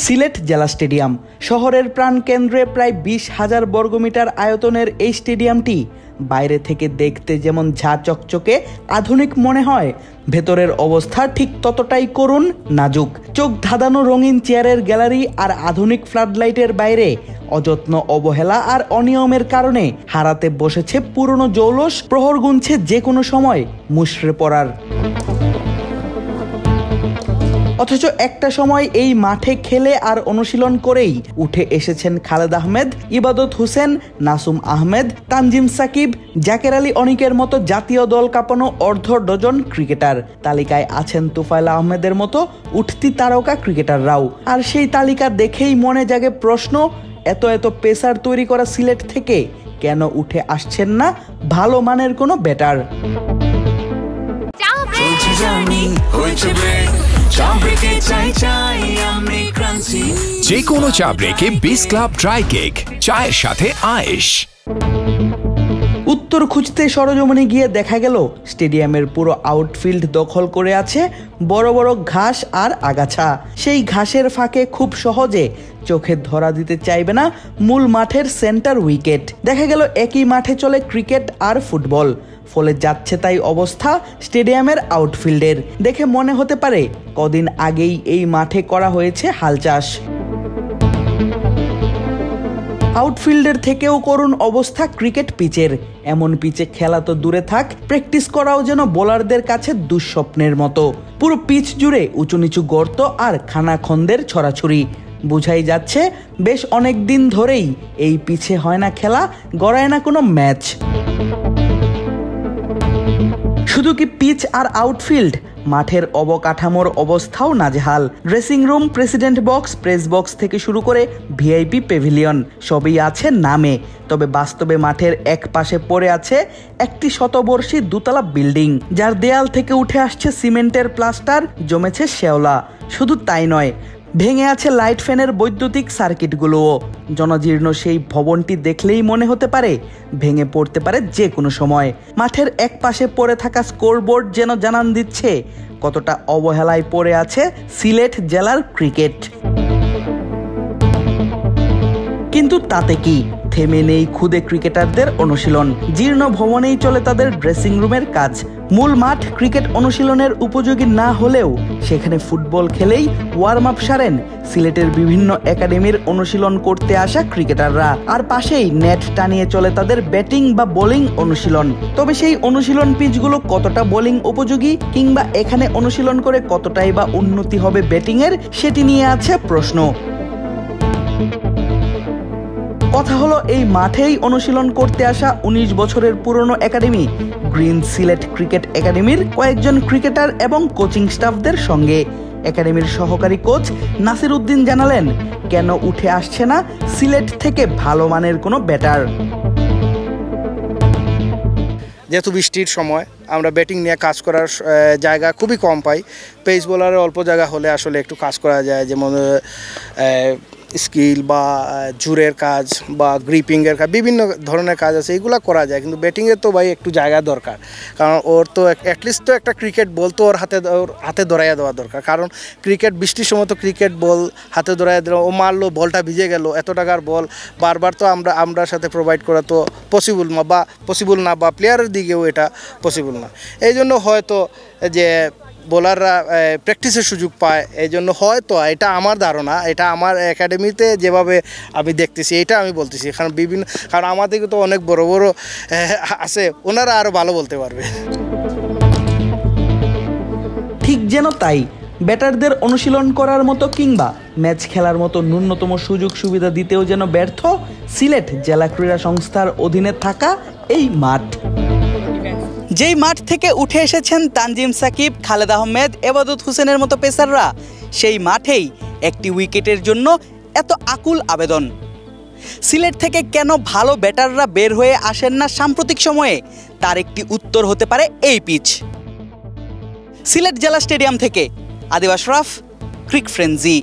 সিলেট জেলা স্টেডিয়াম শহরের প্রাণকেন্দ্রে প্রায় 20,000 বর্গমিটার আয়তনের এই স্টেডিয়ামটি বাইরে থেকে দেখতে যেমন ঝা চকচকে আধুনিক মনে হয়, ভেতরের অবস্থা ঠিক ততটাই করুণ, নাজুক। চোখ ধাঁধানো রঙিন চেয়ারের গ্যালারি আর আধুনিক ফ্লাডলাইটের বাইরে অযত্ন, অবহেলা আর অনিয়মের কারণে হারাতে বসেছে পুরনো জৌলস, প্রহর গুনছে যে কোনো সময় মুষড়ে পড়ার। অথচ একটা সময় এই মাঠে খেলে আর অনুশীলন করেই উঠে এসেছেন খালেদ আহমেদ, ইবাদত হোসেন, নাসুম আহমেদ, তানজিম সাকিব, জাকের আলী অনিকের মতো জাতীয় দল কাঁপানো অর্ধ ডজন ক্রিকেটার। তালিকায় আছেন তুফাইল আহমেদের মতো উঠতি তারকা ক্রিকেটাররাও। আর সেই তালিকা দেখেই মনে জাগে প্রশ্ন, এত এত পেসার তৈরি করা সিলেট থেকে কেন উঠে আসছেন না ভালো মানের কোনো ব্যাটার? যে কোনো চা ব্রেকে বিস ক্লাব ড্রাই কেক, চায়ের সাথে আয়েশ। উত্তর খুঁজতে সরজমিনে গিয়ে দেখা গেল স্টেডিয়ামের পুরো আউটফিল্ড দখল করে আছে বড় বড় ঘাস আর আগাছা। সেই ঘাসের ফাঁকে খুব সহজে চোখে ধরা দিতে চাইবে না মূল মাঠের সেন্টার উইকেট। দেখা গেল একই মাঠে চলে ক্রিকেট আর ফুটবল, ফলে যাচ্ছে তাই অবস্থা স্টেডিয়ামের আউটফিল্ডের। দেখে মনে হতে পারে কদিন আগেই এই মাঠে করা হয়েছে হাল চাষ। আউটফিল্ডের থেকেও করুণ অবস্থা ক্রিকেট পিচের। এমন পিচে খেলা তো দূরে থাক, প্র্যাকটিস করাও যেন বোলারদের কাছে দুঃস্বপ্নের মতো। পুরো পিচ জুড়ে উঁচু নিচু গর্ত আর খানাখন্দের ছড়াছড়ি। বুঝাই যাচ্ছে বেশ অনেক দিন ধরেই এই পিচে হয় না খেলা, গড়ায় না কোনো ম্যাচ। শুধু কি পিচ আর আউটফিল্ড, মাঠের অবকাঠামোর অবস্থাও নাজেহাল। Dressing room, president box, press box থেকে শুরু করে ভিআইপি প্যাভিলিয়ন সবই আছে নামে, তবে বাস্তবে মাঠের এক পাশে পড়ে আছে একটি শতবর্ষী দোতলা বিল্ডিং, যার দেয়াল থেকে উঠে আসছে সিমেন্টের প্লাস্টার, জমেছে শ্যাওলা। শুধু তাই নয়, ভেঙে আছে লাইট ফ্যানের বৈদ্যুতিক সার্কিটগুলোও। জনজীর্ণ সেই ভবনটি দেখলেই মনে হতে পারে ভেঙে পড়তে পারে যে কোনো সময়। মাঠের এক পাশে পড়ে থাকা স্কোরবোর্ড যেন জানান দিচ্ছে কতটা অবহেলায় পড়ে আছে সিলেট জেলার ক্রিকেট। কিন্তু তাতে কি, থেমে নেই খুদে ক্রিকেটারদের অনুশীলন। জীর্ণ ভবনেই চলে তাদের ড্রেসিং রুমের কাজ। মূল মাঠ ক্রিকেট অনুশীলনের উপযোগী না হলেও সেখানে ফুটবল খেলেই ওয়ার্ম আপ সারেন সিলেটের বিভিন্ন একাডেমির অনুশীলন করতে আসা ক্রিকেটাররা। আর পাশেই নেট টানিয়ে চলে তাদের ব্যাটিং বা বোলিং অনুশীলন। তবে সেই অনুশীলন পিচগুলো কতটা বোলিং উপযোগী, কিংবা এখানে অনুশীলন করে কতটাই বা উন্নতি হবে ব্যাটিংয়ের, সেটি নিয়ে আছে প্রশ্ন। কথা হলো এই মাঠেই অনুশীলন করতে আসা 19 বছরের পুরনো একাডেমি গ্রিন সিলেট ক্রিকেট একাডেমির কয়েকজন ক্রিকেটার এবং কোচিং স্টাফদের সঙ্গে। একাডেমির সহকারী কোচ নাসির উদ্দিন জানালেন কেন উঠে আসছে না সিলেট থেকে ভালো মানের কোনো ব্যাটার। যেহেতু বৃষ্টির সময় আমরা ব্যাটিং নিয়ে কাজ করার জায়গা খুবই কম পাই। পেস বোলারের অল্প জায়গা হলে আসলে একটু কাজ করা যায়, যেমন স্কিল বা জুরের কাজ বা গ্রিপিংয়ের কাজ, বিভিন্ন ধরনের কাজ আছে, এগুলো করা যায়। কিন্তু ব্যাটিংয়ের তো ভাই একটু জায়গা দরকার, কারণ ওর তো অ্যাটলিস্ট তো একটা ক্রিকেট বল তো ওর হাতে ধরাইয়া দেওয়া দরকার। কারণ ক্রিকেট বৃষ্টির সময় তো ক্রিকেট বল হাতে ধরাইয়া দিল, ও মারলো, বলটা ভিজে গেল, এত টাকার বল বারবার তো আমরা সাথে প্রোভাইড করা তো পসিবল না, বা প্লেয়ারের দিকেও এটা পসিবল না। এই জন্য হয়তো যে বোলাররা প্র্যাকটিসের সুযোগ পায়, এই জন্য হয়তো, এটা আমার ধারণা, এটা আমার একাডেমিতে যেভাবে আমি দেখতেছি এটা আমি বলতেছি। কারণ আমাদের তো অনেক বড় বড় আছে, ওনারা আরও ভালো বলতে পারবে। ঠিক যেন তাই, ব্যাটারদের অনুশীলন করার মতো কিংবা ম্যাচ খেলার মতো ন্যূনতম সুযোগ সুবিধা দিতেও যেন ব্যর্থ সিলেট জেলা ক্রীড়া সংস্থার অধীনে থাকা এই মাঠ। যেই মাঠ থেকে উঠে এসেছেন তানজিম সাকিব, খালেদ আহমেদ, ইবাদত হোসেনের মতো পেসাররা, সেই মাঠেই একটি উইকেটের জন্য এত আকুল আবেদন। সিলেট থেকে কেন ভালো ব্যাটাররা বের হয়ে আসেন না সাম্প্রতিক সময়ে, তার একটি উত্তর হতে পারে এই পিচ। সিলেট জেলা স্টেডিয়াম থেকে আদিব আশরাফ, ক্রিক ফ্রেন্জি।